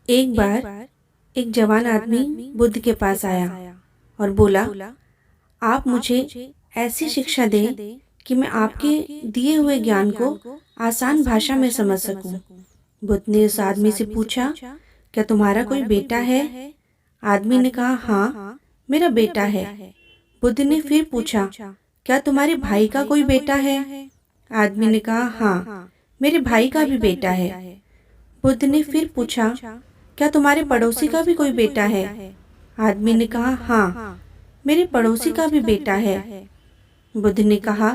एक बार एक जवान आदमी बुद्ध के पास आया और बोला, आप मुझे ऐसी शिक्षा दें कि मैं आपके दिए हुए ज्ञान को आसान भाषा में समझ सकूं। बुद्ध ने उस आदमी से पूछा, क्या तुम्हारा कोई बेटा है? आदमी ने कहा, हाँ, मेरा बेटा है। बुद्ध ने फिर पूछा, क्या तुम्हारे भाई का कोई बेटा है? आदमी ने कहा, हाँ, मेरे भाई का भी बेटा है। बुद्ध ने फिर पूछा, क्या तुम्हारे पड़ोसी का भी कोई बेटा है? आदमी ने कहा, हाँ, मेरे पड़ोसी का भी बेटा है। बुद्ध ने कहा,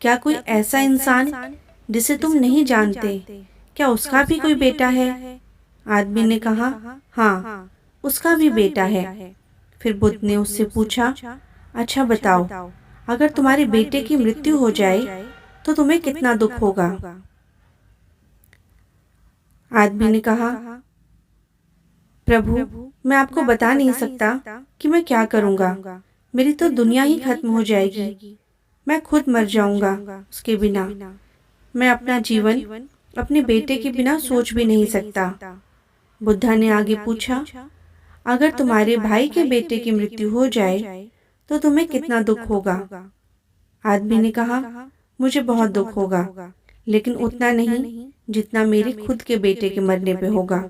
क्या कोई ऐसा इंसान जिसे तुम नहीं जानते, क्या उसका भी कोई बेटा है? आदमी ने कहा, हाँ, उसका भी बेटा है। फिर बुद्ध ने उससे पूछा, अच्छा बताओ, अगर तुम्हारे बेटे की मृत्यु हो जाए तो तुम्हें कितना दुख होगा? आदमी ने कहा, प्रभु, मैं आपको बता नहीं सकता कि मैं क्या करूंगा। मेरी तो दुनिया ही खत्म हो जाएगी। मैं खुद मर जाऊंगा उसके बिना। मैं अपना जीवन अपने बेटे के बिना सोच भी नहीं सकता। बुद्धा ने आगे पूछा, अगर तुम्हारे भाई के बेटे की मृत्यु हो जाए तो तुम्हें कितना दुख होगा? आदमी ने कहा, मुझे बहुत दुख होगा, लेकिन उतना नहीं जितना मेरे खुद के बेटे के मरने पे होगा।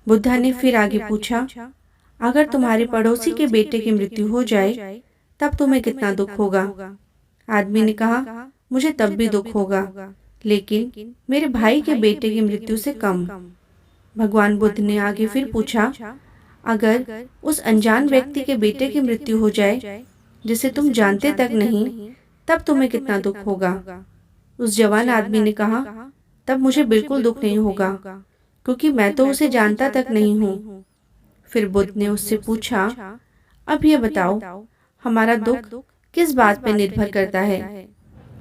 बुद्धा ने फिर आगे पूछा, अगर तुम्हारे पड़ोसी के बेटे की मृत्यु हो जाए तब तुम्हें कितना दुख होगा? आदमी ने कहा, मुझे तब भी दुख होगा, लेकिन मेरे भाई के बेटे की मृत्यु से कम। भगवान बुद्ध ने आगे फिर पूछा, अगर उस अनजान व्यक्ति के बेटे की मृत्यु हो जाए जिसे तुम जानते तक नहीं, तब तुम्हें कितना दुख होगा? उस जवान आदमी ने कहा, तब मुझे बिल्कुल दुख नहीं होगा, क्योंकि मैं तो उसे जानता तक नहीं हूँ। फिर बुद्ध ने उससे पूछा, अब ये बताओ, हमारा दुख किस बात पर निर्भर करता है?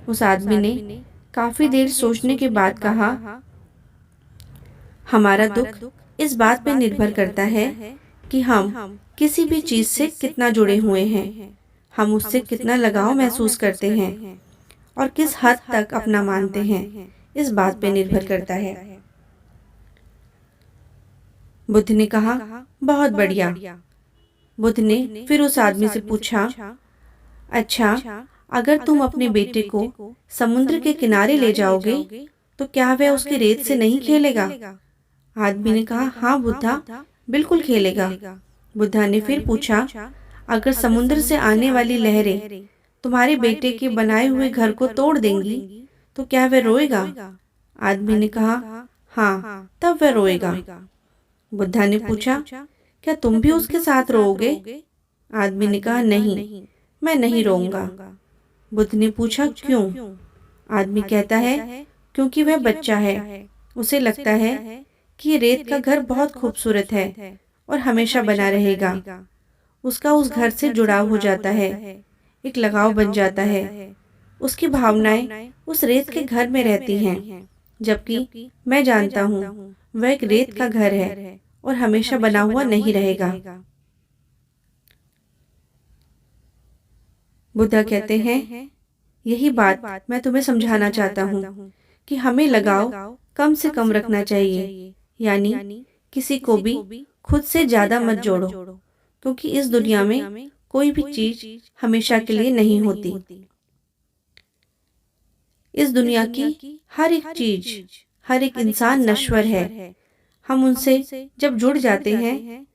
उस आदमी ने काफी देर सोचने के बाद कहा, हमारा दुख इस बात पर निर्भर करता है कि हम किसी भी चीज से कितना जुड़े हुए हैं, हम उससे कितना लगाव महसूस करते हैं और किस हद तक अपना मानते हैं, इस बात पर निर्भर करता है। बुद्ध ने कहा, बहुत बढ़िया। बुद्ध ने फिर उस आदमी से पूछा, अच्छा, अगर तुम अपने बेटे को समुद्र के किनारे ले जाओगे तो क्या वह उसकी रेत से नहीं खेलेगा? आदमी ने कहा, हाँ बुद्धा, बिल्कुल खेलेगा। बुद्धा ने फिर पूछा, अगर समुद्र से आने वाली लहरें तुम्हारे बेटे के बनाए हुए घर को तोड़ देंगी तो क्या वह रोएगा? आदमी ने कहा, हाँ, तब वह रोएगा। बुद्धा ने पूछा, क्या तुम भी उसके साथ रोओगे? आदमी ने कहा, नहीं, मैं नहीं रोऊंगा। बुद्ध ने पूछा, क्यों? आदमी कहता है, क्योंकि वह बच्चा है, उसे लगता है कि ये रेत का घर बहुत खूबसूरत है और हमेशा बना रहेगा। उसका उस घर से जुड़ाव हो जाता है, एक लगाव बन जाता है। उसकी भावनाएं उस रेत के घर में रहती हैं, जबकि मैं जानता हूँ वह एक रेत का घर है और हमेशा बना हुआ नहीं रहेगा। बुद्धा कहते हैं, यही बात मैं तुम्हें समझाना चाहता हूँ कि हमें लगाव कम से कम रखना चाहिए, यानी किसी को भी खुद से ज्यादा मत जोड़ो, क्योंकि इस दुनिया में कोई भी चीज हमेशा के लिए नहीं होती। इस दुनिया की हर एक चीज, हर एक इंसान नश्वर है। हम उनसे जब जुड़ जाते हैं,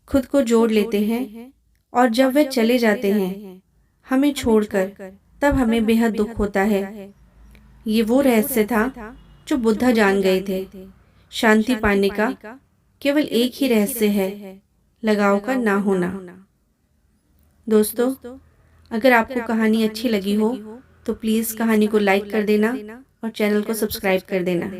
खुद को जोड़ लेते हैं, और जब वे चले जाते हैं हमें छोड़कर, तब हमें बेहद दुख होता है। ये वो रहस्य था जो बुद्धा जान गए थे। शांति पाने का केवल एक ही रहस्य है, लगाव का ना होना। दोस्तों, अगर आपको कहानी अच्छी लगी हो तो प्लीज़ कहानी को लाइक कर देना और चैनल को सब्सक्राइब कर देना।